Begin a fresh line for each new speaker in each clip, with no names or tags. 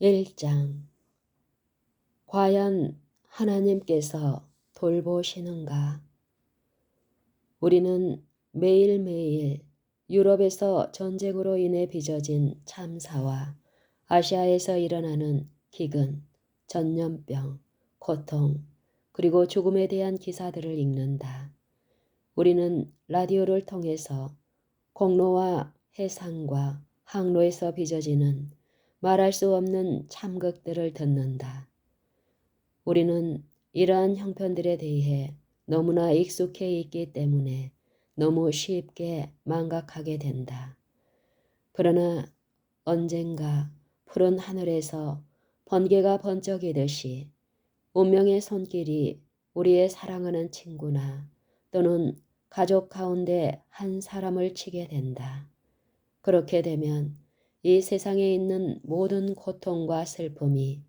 1장. 과연 하나님께서 돌보시는가? 우리는 매일매일 유럽에서 전쟁으로 인해 빚어진 참사와 아시아에서 일어나는 기근, 전염병, 고통, 그리고 죽음에 대한 기사들을 읽는다. 우리는 라디오를 통해서 공로와 해상과 항로에서 빚어지는 말할 수 없는 참극들을 듣는다. 우리는 이러한 형편들에 대해 너무나 익숙해 있기 때문에 너무 쉽게 망각하게 된다. 그러나 언젠가 푸른 하늘에서 번개가 번쩍이듯이 운명의 손길이 우리의 사랑하는 친구나 또는 가족 가운데 한 사람을 치게 된다. 그렇게 되면 이 세상에 있는 모든 고통과 슬픔이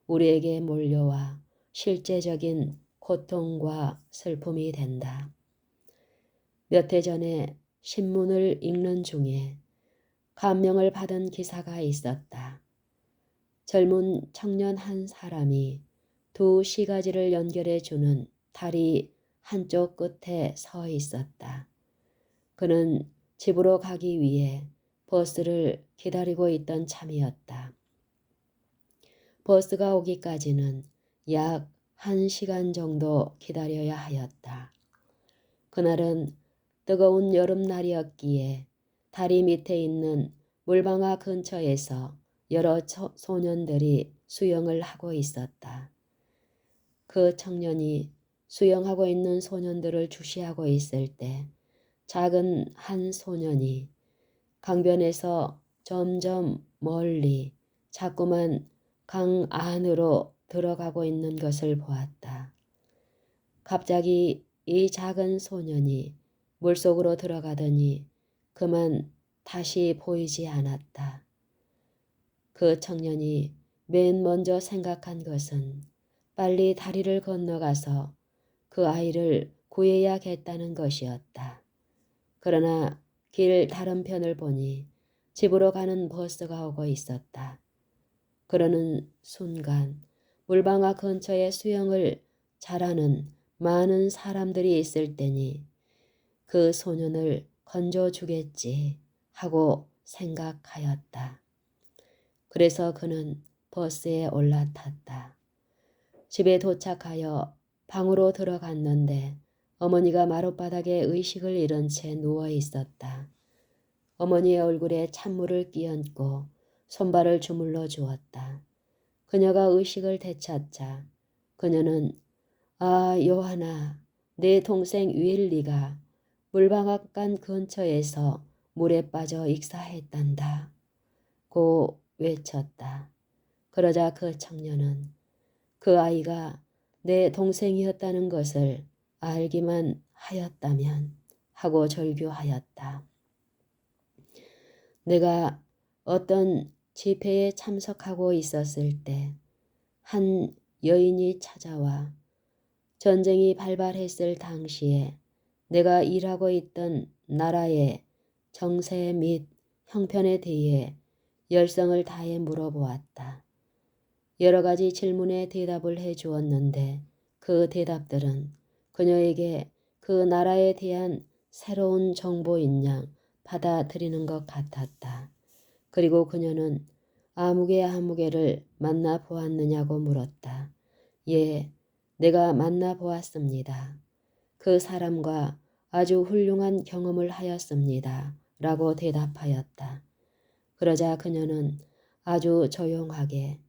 우리에게 몰려와 실제적인 고통과 슬픔이 된다. 몇 해 전에 신문을 읽는 중에 감명을 받은 기사가 있었다. 젊은 청년 한 사람이 두 시가지를 연결해 주는 다리 한쪽 끝에 서 있었다. 그는 집으로 가기 위해 버스를 기다리고 있던 참이었다. 버스가 오기까지는 약 1시간 정도 기다려야 하였다. 그날은 뜨거운 여름날이었기에 다리 밑에 있는 물방아 근처에서 여러 소년들이 수영을 하고 있었다. 그 청년이 수영하고 있는 소년들을 주시하고 있을 때 작은 한 소년이 강변에서 점점 멀리 자꾸만 강 안으로 들어가고 있는 것을 보았다. 갑자기 이 작은 소년이 물속으로 들어가더니 그만 다시 보이지 않았다. 그 청년이 맨 먼저 생각한 것은 빨리 다리를 건너가서 그 아이를 구해야겠다는 것이었다. 그러나 길 다른 편을 보니 집으로 가는 버스가 오고 있었다. 그러는 순간 물방아 근처에 수영을 잘하는 많은 사람들이 있을 때니 그 소년을 건져주겠지 하고 생각하였다. 그래서 그는 버스에 올라탔다. 집에 도착하여 방으로 들어갔는데 어머니가 마룻바닥에 의식을 잃은 채 누워 있었다. 어머니의 얼굴에 찬물을 끼얹고 손발을 주물러 주었다. 그녀가 의식을 되찾자 그녀는 아 요하나 내 동생 윌리가 물방앗간 근처에서 물에 빠져 익사했단다 고 외쳤다. 그러자 그 청년은 그 아이가 내 동생이었다는 것을 알기만 하였다면 하고 절규하였다. 내가 어떤 집회에 참석하고 있었을 때 한 여인이 찾아와 전쟁이 발발했을 당시에 내가 일하고 있던 나라의 정세 및 형편에 대해 열성을 다해 물어보았다. 여러 가지 질문에 대답을 해 주었는데 그 대답들은 그녀에게 그 나라에 대한 새로운 정보인 양 받아들이는 것 같았다. 그리고 그녀는 아무개를 만나 보았느냐고 물었다. 예, 내가 만나 보았습니다. 그 사람과 아주 훌륭한 경험을 하였습니다. 라고 대답하였다. 그러자 그녀는 아주 조용하게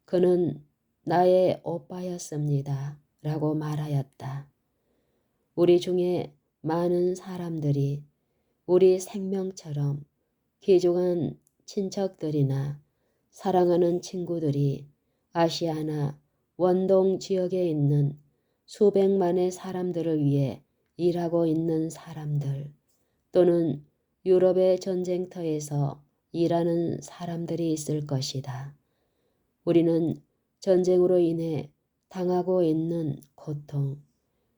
그는 나의 오빠였습니다. 라고 말하였다. 우리 중에 많은 사람들이 우리 생명처럼 귀중한 친척들이나 사랑하는 친구들이 아시아나 원동 지역에 있는 수백만의 사람들을 위해 일하고 있는 사람들 또는 유럽의 전쟁터에서 일하는 사람들이 있을 것이다. 우리는 전쟁으로 인해 당하고 있는 고통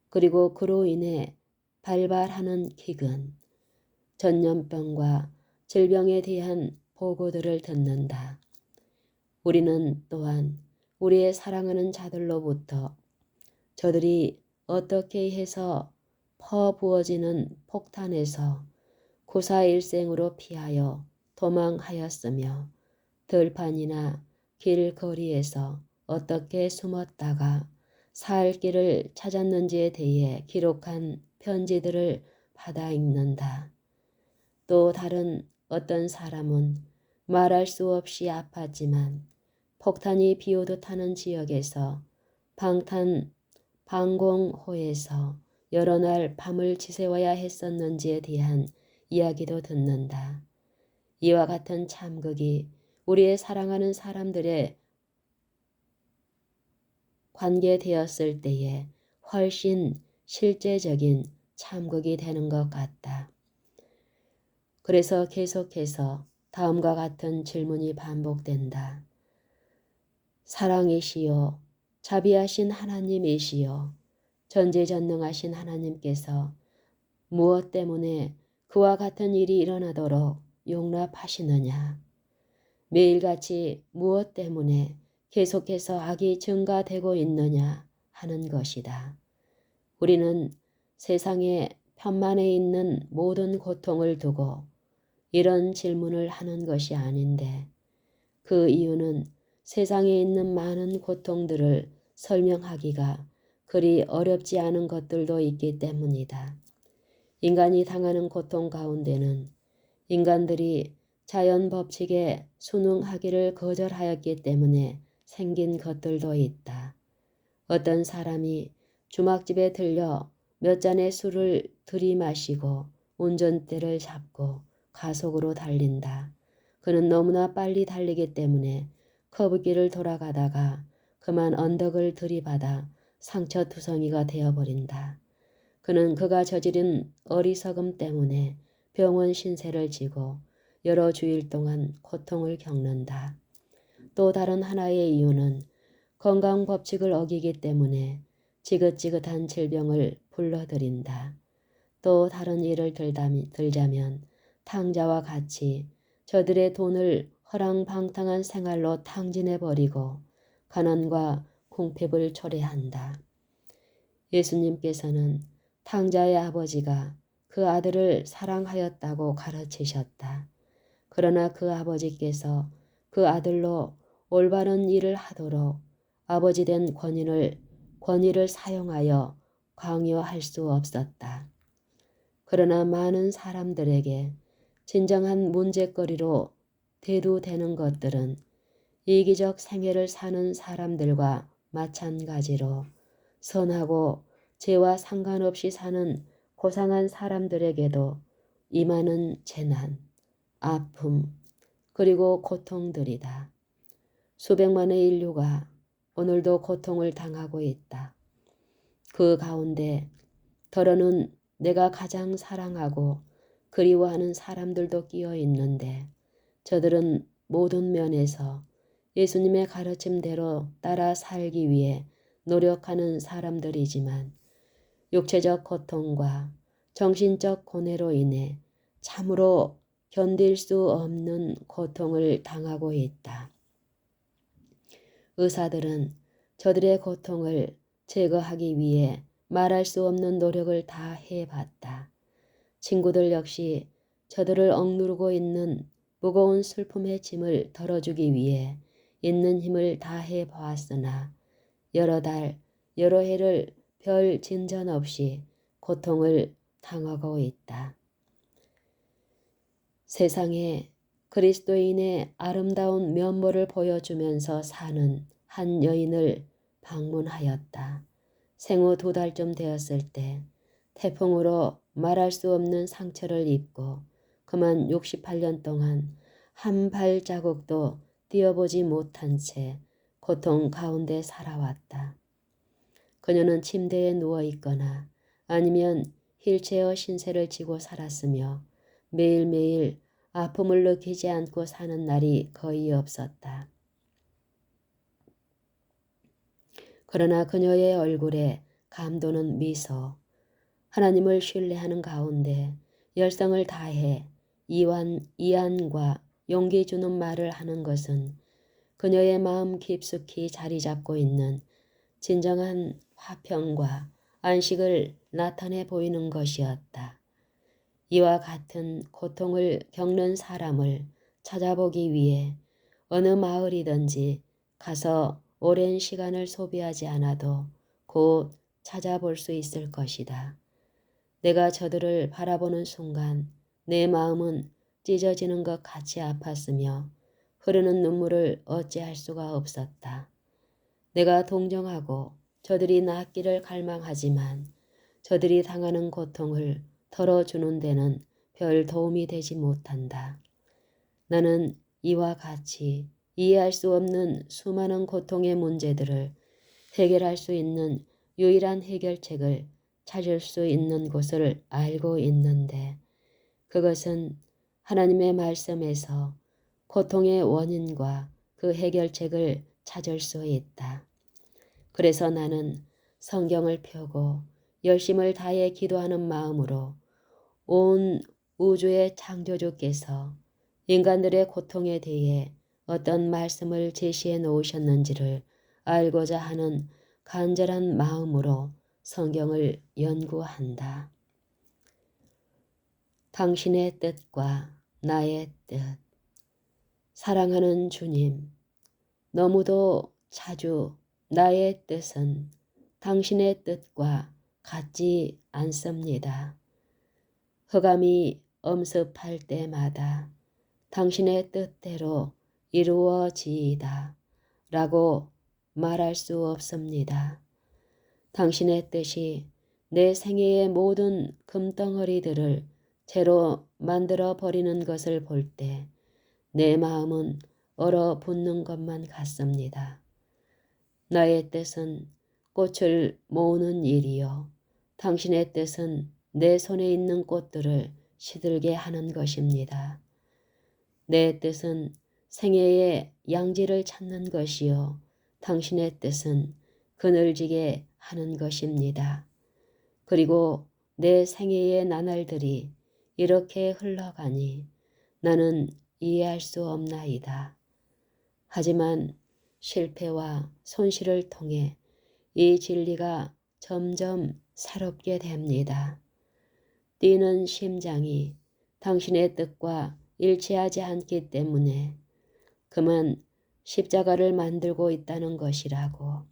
그리고 그로 인해 발발하는 기근, 전염병과 질병에 대한 보고들을 듣는다. 우리는 또한 우리의 사랑하는 자들로부터 저들이 어떻게 해서 퍼부어지는 폭탄에서 구사일생으로 피하여 도망하였으며 들판이나 길거리에서 어떻게 숨었다가 살 길을 찾았는지에 대해 기록한 편지들을 받아 읽는다. 또 다른 어떤 사람은 말할 수 없이 아팠지만 폭탄이 비오듯 하는 지역에서 방공호에서 여러 날 밤을 지새워야 했었는지에 대한 이야기도 듣는다. 이와 같은 참극이 우리의 사랑하는 사람들의 관계되었을 때에 훨씬 실제적인 참극이 되는 것 같다. 그래서 계속해서 다음과 같은 질문이 반복된다. 사랑이시요, 자비하신 하나님이시요, 전지전능하신 하나님께서 무엇 때문에 그와 같은 일이 일어나도록 용납하시느냐? 매일같이 무엇 때문에 계속해서 악이 증가되고 있느냐 하는 것이다. 우리는 세상의 편만에 있는 모든 고통을 두고 이런 질문을 하는 것이 아닌데 그 이유는 세상에 있는 많은 고통들을 설명하기가 그리 어렵지 않은 것들도 있기 때문이다. 인간이 당하는 고통 가운데는 인간들이 자연 법칙에 순응하기를 거절하였기 때문에 생긴 것들도 있다. 어떤 사람이 주막집에 들려 몇 잔의 술을 들이마시고 운전대를 잡고 가속으로 달린다. 그는 너무나 빨리 달리기 때문에 커브길을 돌아가다가 그만 언덕을 들이받아 상처투성이가 되어버린다. 그는 그가 저지른 어리석음 때문에 병원 신세를 지고 여러 주일 동안 고통을 겪는다. 또 다른 하나의 이유는 건강 법칙을 어기기 때문에 지긋지긋한 질병을 불러들인다. 또 다른 예를 들자면 탕자와 같이 저들의 돈을 허랑방탕한 생활로 탕진해버리고 가난과 궁핍을 초래한다. 예수님께서는 탕자의 아버지가 그 아들을 사랑하였다고 가르치셨다. 그러나 그 아버지께서 그 아들로 올바른 일을 하도록 아버지된 권위를 사용하여 강요할 수 없었다. 그러나 많은 사람들에게 진정한 문제거리로 대두되는 것들은 이기적 생애를 사는 사람들과 마찬가지로 선하고 죄와 상관없이 사는 고상한 사람들에게도 임하는 재난, 아픔, 그리고 고통들이다. 수백만의 인류가 오늘도 고통을 당하고 있다. 그 가운데 더러는 내가 가장 사랑하고 그리워하는 사람들도 끼어 있는데 저들은 모든 면에서 예수님의 가르침대로 따라 살기 위해 노력하는 사람들이지만 육체적 고통과 정신적 고뇌로 인해 참으로 견딜 수 없는 고통을 당하고 있다. 의사들은 저들의 고통을 제거하기 위해 말할 수 없는 노력을 다 해봤다. 친구들 역시 저들을 억누르고 있는 무거운 슬픔의 짐을 덜어주기 위해 있는 힘을 다 해보았으나 여러 달, 여러 해를 별 진전 없이 고통을 당하고 있다. 세상에 그리스도인의 아름다운 면모를 보여주면서 사는 한 여인을 방문하였다. 생후 2달쯤 되었을 때 태풍으로 말할 수 없는 상처를 입고 그만 68년 동안 한 발자국도 뛰어보지 못한 채 고통 가운데 살아왔다. 그녀는 침대에 누워있거나 아니면 휠체어 신세를 지고 살았으며 매일매일 아픔을 느끼지 않고 사는 날이 거의 없었다. 그러나 그녀의 얼굴에 감도는 미소, 하나님을 신뢰하는 가운데 열성을 다해 이안과 용기 주는 말을 하는 것은 그녀의 마음 깊숙이 자리 잡고 있는 진정한 화평과 안식을 나타내 보이는 것이었다. 이와 같은 고통을 겪는 사람을 찾아보기 위해 어느 마을이든지 가서 오랜 시간을 소비하지 않아도 곧 찾아볼 수 있을 것이다. 내가 저들을 바라보는 순간 내 마음은 찢어지는 것 같이 아팠으며 흐르는 눈물을 어찌할 수가 없었다. 내가 동정하고 저들이 낫기를 갈망하지만 저들이 당하는 고통을 덜어주는 데는 별 도움이 되지 못한다. 나는 이와 같이 이해할 수 없는 수많은 고통의 문제들을 해결할 수 있는 유일한 해결책을 찾을 수 있는 곳을 알고 있는데 그것은 하나님의 말씀에서 고통의 원인과 그 해결책을 찾을 수 있다. 그래서 나는 성경을 펴고 열심을 다해 기도하는 마음으로 온 우주의 창조주께서 인간들의 고통에 대해 어떤 말씀을 제시해 놓으셨는지를 알고자 하는 간절한 마음으로 성경을 연구한다. 당신의 뜻과 나의 뜻. 사랑하는 주님, 너무도 자주 나의 뜻은 당신의 뜻과 같지 않습니다. 흑암이 엄습할 때마다 당신의 뜻대로 이루어지이다 라고 말할 수 없습니다. 당신의 뜻이 내 생애의 모든 금덩어리들을 채로 만들어 버리는 것을 볼 때 내 마음은 얼어붙는 것만 같습니다. 나의 뜻은 꽃을 모으는 일이요. 당신의 뜻은 내 손에 있는 꽃들을 시들게 하는 것입니다. 내 뜻은 생애의 양지를 찾는 것이요. 당신의 뜻은 그늘지게 하는 것입니다. 그리고 내 생애의 나날들이 이렇게 흘러가니 나는 이해할 수 없나이다. 하지만 실패와 손실을 통해 이 진리가 점점 새롭게 됩니다. 뛰는 심장이 당신의 뜻과 일치하지 않기 때문에 그만 십자가를 만들고 있다는 것이라고.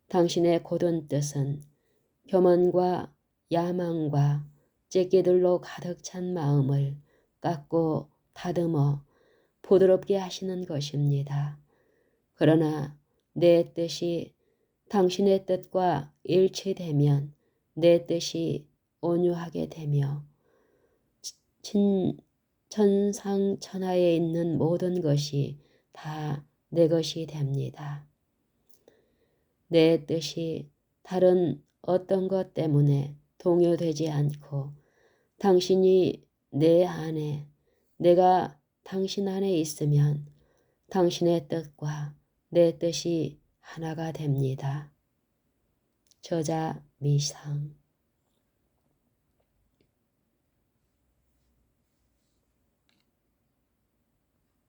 당신의 고든 뜻은 교만과 야망과 찢기들로 가득 찬 마음을 깎고 다듬어 부드럽게 하시는 것입니다. 그러나 내 뜻이 당신의 뜻과 일치되면 내 뜻이 온유하게 되며 천상천하에 있는 모든 것이 다 내 것이 됩니다. 내 뜻이 다른 어떤 것 때문에 동요되지 않고 당신이 내 안에, 내가 당신 안에 있으면 당신의 뜻과 내 뜻이 하나가 됩니다. 저자 미상.